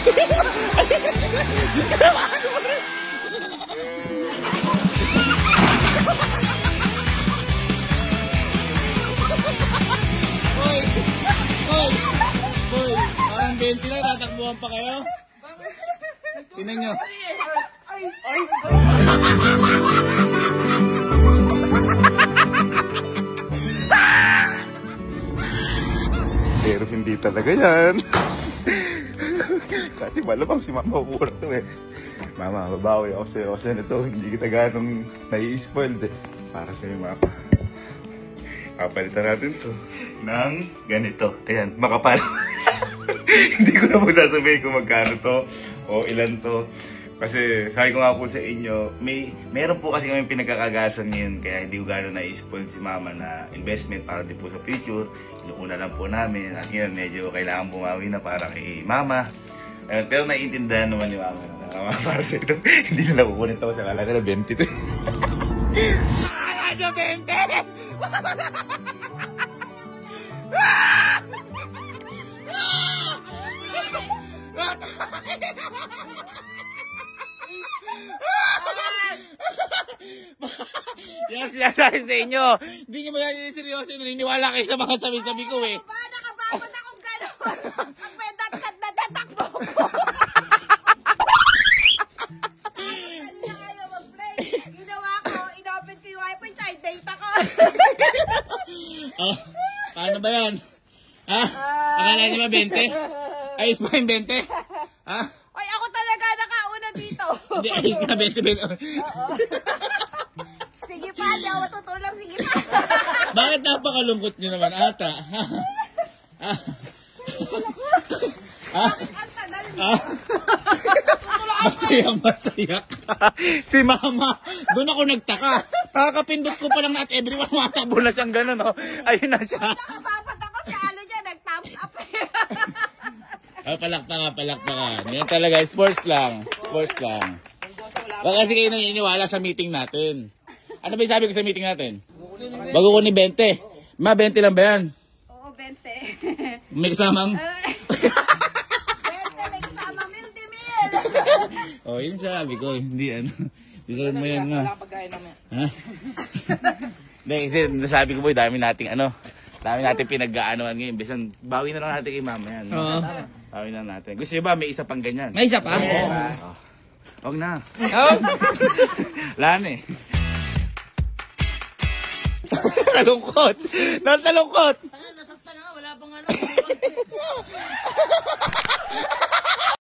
Hoy! Hoy! Hoy! Parang 20 na, tatakbuhan pa kayo? Tingnan nyo. Pero hindi talaga yan. Kasi malamang si Mama kukuha to eh. Mama, babawi ako sa'yo kasi nito. Hindi kita ganong nai-spoiled eh. Para sa'yo, Mama. Kapalitan natin to ng ganito. Ayan, makapal. Hindi ko na po sasabihin kung magkano to o ilan to. Kasi sabi ko nga po sa inyo, meron po kasi kami pinagkakagasan ngayon kaya hindi ko gano'n na-spoil si Mama na investment para din po sa future. Inuuna lang po namin at ngayon medyo kailangan bumawi na para kay Mama. Pero naiintindihan naman ni Mama na para sa ito. Hindi na nakukunin ako sa kalaga na 20 to. Radyo 20! Yan sinasabi sa inyo. Hindi nyo masyadong seryoso. Naniniwala kayo sa mga sabi-sabi ko eh. Ba, nakabawat akong gano'n. Ang pedat-kat na tatakbo ko. Kanina kayo mag-play. Ginawa ko, inopen ko yung wifi, child data ko. Oh, paano ba yan? Ha? Akala nyo ba 20? Ayos ba yung 20? Ha? Ay, ako talaga nakauna dito. Hindi, ayos nga 20. Oo. Sige pa, di ako matutulog. Sige pa. Bakit napakalungkot nyo naman ata? Ha? Ha? Ha? Ang tagal niyo. Masaya ka. Si Mama, doon ako nagtaka. Kakapindot ko pa lang na at everyone matakbo na siyang gano'n. Oh. Ayun na siya. Nakapapat ako sa ano dyan, nag-thumbs up eh. Oh, palakpakan. Yan talaga, sports lang. Sports lang. Baka kasi kayo naniniwala sa meeting natin. Ano ba yung sabi ko sa meeting natin? Bago ko ni 20. Ma, 20 lang ba yan? Oo, 20. May kasamang? 20, may kasama mil-de-mil. Oh, yun sabi ko. Hindi ano. Deserve mo yan na. Ha? Hindi, kasi nasabi ko po, dami nating ano. Dami natin pinag-aanoan ngayon. Bisan, bawi na lang natin kay Mama yan. Oo. Bawi na natin. Gusto nyo ba may isa pang ganyan? May isa pa? Oo. Huwag na. Wala na eh. Nalungkot! Nalungkot! Nasaktan na, wala pang ano.